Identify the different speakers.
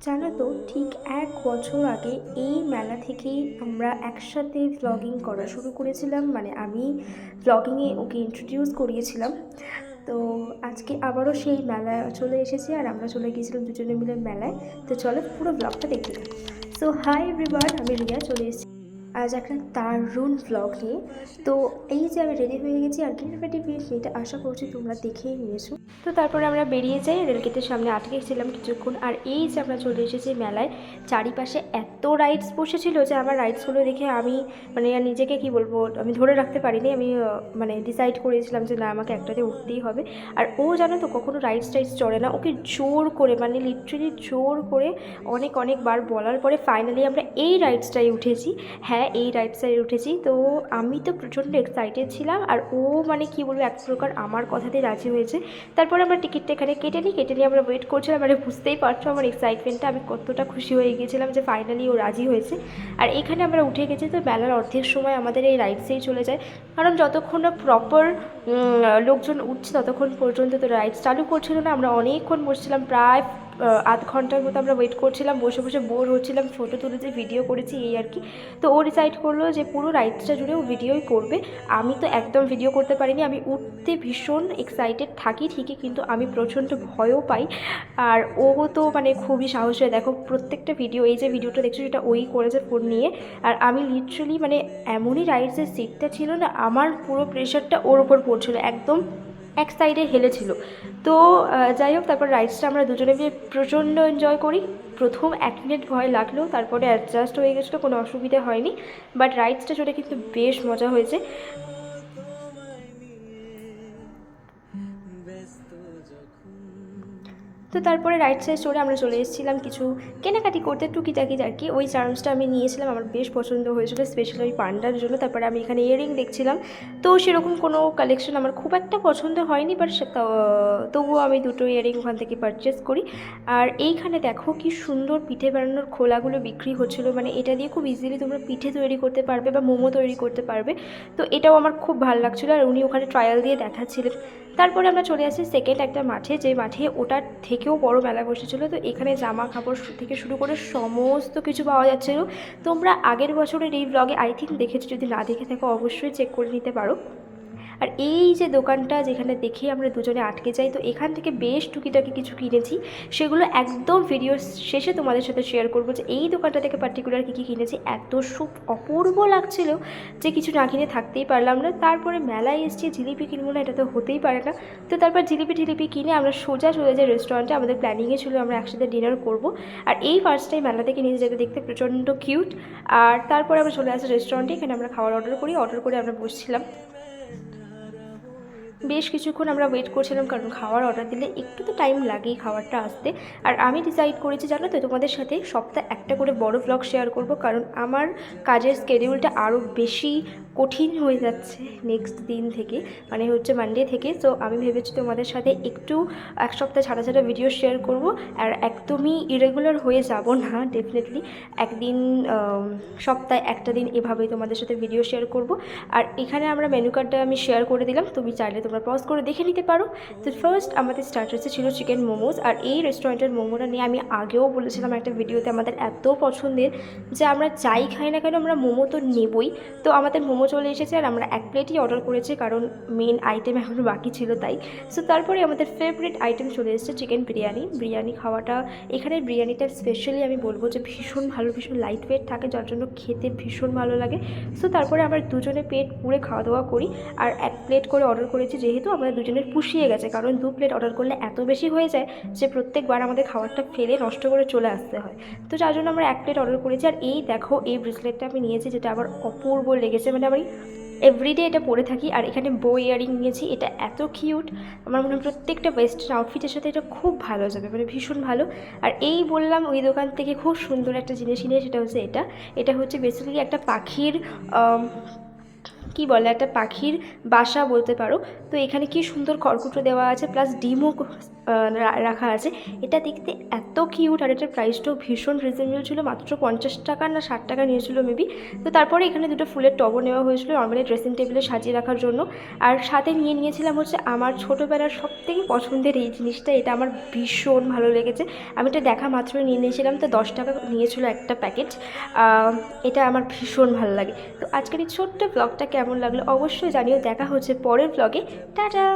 Speaker 1: জানো তো ঠিক 1 বছর আগে এই মেলা থেকেই আমরা একসাথে ভ্লগিং করা শুরু করেছিলাম। মানে আমি ভ্লগিংয়ে ওকে ইন্ট্রোডিউস করিয়েছিলাম। তো আজকে আবারও সেই মেলা চলে এসেছে আর আমরা চলে গিয়েছিলাম দুজনে মিলে মেলায়। তো চলো পুরো ব্লগটা দেখতে থাকো। সো হাই এভরিওয়ান, আমি রিয়া চলে এসেছি আজ একটা দারুণ ভ্লগ নিয়ে। তো এই যে আমি রেডি হয়ে গেছি আর গেট রেডি এটা আশা করছি তোমরা দেখেই নিয়েছো। তো তারপরে আমরা বেরিয়ে যাই, রেলগেটের সামনে আটকে ছিলাম কিছুক্ষণ। আর এই যে আমরা চলে এসেছি মেলায়, চারিপাশে এত রাইডস বসেছিল যে আমার রাইডসগুলো দেখে আমি মানে নিজেকে কি বলবো, আমি ধরে রাখতে পারিনি। আমি মানে ডিসাইড করেছিলাম যে না, আমাকে একটাতে উঠতেই হবে। আর ও জানো তো কখনো রাইডস টাইডস চড়ে না, ওকে জোর করে মানে লিটারেলি জোর করে অনেকবার বলার পরে ফাইনালি আমরা এই রাইডসটাই উঠেছি। হ্যাঁ, এই রাইডসটাই উঠেছি। তো আমি তো প্রচণ্ড এক্সাইটেড ছিলাম আর ও মানে কি বলবো, এক প্রকার আমার কথাতে রাজি হয়েছে। তারপরে আমরা টিকিটটা এখানে কেটে নিই আমরা ওয়েট করছিলাম। মানে বুঝতেই পারছো আমার এক্সাইটমেন্টটা, আমি কতটা খুশি হয়ে গিয়েছিলাম যে ফাইনালি ও রাজি হয়েছে। আর এখানে আমরা উঠে গেছি। তো মেলার অর্ধেক সময় আমাদের এই রাইডসেই চলে যায়, কারণ যতক্ষণ না প্রপার লোকজন উঠছে ততক্ষণ পর্যন্ত তো রাইডস চালু করছিল না। আমরা অনেকক্ষণ বসছিলাম, প্রায় আধ ঘন্টার মতো আমরা ওয়েট করছিলাম, বসে বসে বোর হচ্ছিলাম, ফটো তুলেছি, ভিডিও করেছি, এই আর কি। তো ও ডিসাইড করলো যে পুরো রাইডসটা জুড়ে ও ভিডিওই করবে। আমি তো একদম ভিডিও করতে পারিনি, আমি উঠতে ভীষণ এক্সাইটেড থাকি ঠিকই, কিন্তু আমি প্রচণ্ড ভয়ও পাই। আর ও তো মানে খুবই সাহস হয়ে, দেখো প্রত্যেকটা ভিডিও, এই যে ভিডিওটা দেখছো সেটা ওই করেছে ফোন নিয়ে। আর আমি লিটারালি মানে এমনই রাইডসের সিটটা ছিল না, আমার পুরো প্রেশারটা ওর ওপর পড়ছিল, একদম এক সাইডে হেলেছিল। তো যাই হোক, তারপর রাইডসটা আমরা দুজনে মিলে প্রচণ্ড এনজয় করি। প্রথম 1 মিনিট ভয় লাগলেও তারপরে অ্যাডজাস্ট হয়ে গেছিলো, কোনো অসুবিধা হয়নি। বাট রাইডসটা চড়ে কিন্তু বেশ মজা হয়েছে। তো তারপরে রাইট সাইড চড়ে আমরা চলে এসেছিলাম কিছু কেনাকাটি করতে, টুকিটাকি আর কি। ওই চার্মসটা আমি নিয়েছিলাম, আমার বেশ পছন্দ হয়েছিল, স্পেশালি ওই পান্ডার জন্য। তারপরে আমি এখানে ইয়ারিং দেখছিলাম। তো সেরকম কোনো কালেকশন আমার খুব একটা পছন্দ হয়নি, বাট তবুও আমি দুটো ইয়ারিং ওখান থেকে পারচেস করি। আর এইখানে দেখো কি সুন্দর পিঠে বানানোর খোলাগুলো বিক্রি হচ্ছিলো। মানে এটা দিয়ে খুব ইজিলি তোমরা পিঠে তৈরি করতে পারবে বা মোমো তৈরি করতে পারবে। তো এটাও আমার খুব ভালো লাগছিলো, আর উনি ওখানে ট্রায়াল দিয়ে দেখাচ্ছিলেন। তারপরে আমরা চলে আসি সেকেন্ড একটা মাঠে, যে মাঠে ওটার থেকেও বড় মেলা বসেছিলো। তো এখানে জামা কাপড় থেকে শুরু করে সমস্ত কিছু পাওয়া যাচ্ছিলো। তোমরা আগের বছরের এই ব্লগে আই থিঙ্ক দেখেছো, যদি না দেখে থাকো অবশ্যই চেক করে নিতে পারো। আর এই যে দোকানটা যেখানে দেখে আমরা দুজনে আটকে যাই, তো এখান থেকে বেশ টুকিটাকি কিছু কিনেছি, সেগুলো একদম ভিডিওর শেষে তোমাদের সাথে শেয়ার করবো যে এই দোকানটা থেকে পার্টিকুলার কী কী কিনেছি। এত অপূর্ব লাগছিল যে কিছু না কিনে থাকতেই পারলাম না। তারপরে মেলায় এসেছি, জিলিপি কিনবো না এটা তো হতেই পারে না। তো তারপর জিলিপি কিনে আমরা সোজা চলে যাই রেস্টুরেন্টে। আমাদের প্ল্যানিংয়ে ছিল আমরা একসাথে ডিনার করবো। আর এই ফার্স্ট টাইম মেলা থেকে নিয়ে যেতে দেখতে প্রচণ্ড কিউট। আর তারপরে আমরা চলে আসি রেস্টুরেন্টে, এখানে আমরা খাবার অর্ডার করে আমরা বসছিলাম। বেশ কিছুক্ষণ আমরা ওয়েট করছিলাম, কারণ খাওয়ার অর্ডার দিলে একটু তো টাইম লাগেই খাবারটা আসতে। আর আমি ডিসাইড করেছি জানো তো, তোমাদের সাথে সপ্তাহে একটা করে বড় ব্লগ শেয়ার করব, কারণ আমার কাজের স্কেডিউলটা আরও বেশি কঠিন হয়ে যাচ্ছে নেক্সট দিন থেকে, মানে হচ্ছে মানডে থেকে। তো আমি ভেবেছি তোমাদের সাথে একটু এক সপ্তাহ ছাড়া ছাড়া ভিডিও শেয়ার করব। আর একদমই ইরেগুলার হয়ে যাব না, ডেফিনেটলি একদিন সপ্তাহে একটা দিন এভাবেই তোমাদের সাথে ভিডিও শেয়ার করব। আর এখানে আমরা মেনু কার্ডটা আমি শেয়ার করে দিলাম, তুমি চাইলে তোমরা পজ করে দেখে নিতে পারো। তো ফার্স্ট আমাদের স্টার্টার্সে ছিল চিকেন মোমোজ। আর এই রেস্টুরেন্টের মোমোটা নিয়ে আমি আগেও বলেছিলাম একটা ভিডিওতে, আমাদের এত পছন্দের যে আমরা যাই খাই না কেন আমরা মোমো তো নেবই। তো আমাদের মোমো চলে এসেছে আর আমরা 1 প্লেটই অর্ডার করেছি, কারণ মেন আইটেম এখনও বাকি ছিল তাই। সো তারপরে আমাদের ফেভারিট আইটেম চলে এসেছে চিকেন বিরিয়ানি খাওয়াটা। এখানে বিরিয়ানিটা স্পেশালি আমি বলবো যে ভীষণ ভালো, ভীষণ লাইট ওয়েট থাকে, যার জন্য খেতে ভীষণ ভালো লাগে। সো তারপরে আমরা দুজনে পেট পুরে খাওয়া দাওয়া করি। আর 1 প্লেট করে অর্ডার করেছি, যেহেতু আমাদের দুজনের পুষিয়ে গেছে, কারণ 2 প্লেট অর্ডার করলে এত বেশি হয়ে যায় যে প্রত্যেকবার আমাদের খাবারটা ফেলে নষ্ট করে চলে আসতে হয়। তো যার জন্য আমরা 1 প্লেট অর্ডার করেছি। আর এই দেখো এই ব্রেসলেটটা আমি নিয়েছি, যেটা আবার অপূর্ব লেগেছে, মানে আমি এভরিডে এটা পরে থাকি। আর এখানে বো ইয়ারিং নিয়েছি, এটা এত কিউট, আমার মনে হয় প্রত্যেকটা ওয়েস্টার্ন আউটফিটের সাথে এটা খুব ভালো যাবে, মানে ভীষণ ভালো। আর এই বললাম ওই দোকান থেকে খুব সুন্দর একটা জিনিস নিয়ে, সেটা হচ্ছে এটা হচ্ছে বেসিক্যালি একটা পাখির কি বলে একটা পাখির বাসা বলতে পারো। তো এখানে কি সুন্দর খড়কুটো দেওয়া আছে, প্লাস ডিমও রাখা আছে। এটা দেখতে এত কিউট, আর এটার প্রাইসটাও ভীষণ রিজনেবল ছিল, মাত্র 50 টাকা না 60 টাকা নিয়েছিল মেবি। তো তারপরে এখানে দুটো ফুলের টবও নেওয়া হয়েছিল নর্মালি ড্রেসিং টেবিলে সাজিয়ে রাখার জন্য। আর সাথে নিয়েছিলাম হচ্ছে আমার ছোটোবেলার সবথেকে পছন্দের এই জিনিসটা, এটা আমার ভীষণ ভালো লেগেছে। আমি এটা দেখা মাত্রই নিয়েছিলাম, তো 10 টাকা নিয়েছিল একটা প্যাকেট। এটা আমার ভীষণ ভালো লাগে। তো আজকের এই ছোট্ট ব্লগটা কেমন লাগলো অবশ্যই জানিও। দেখা হচ্ছে পরের ব্লগে। টাটা।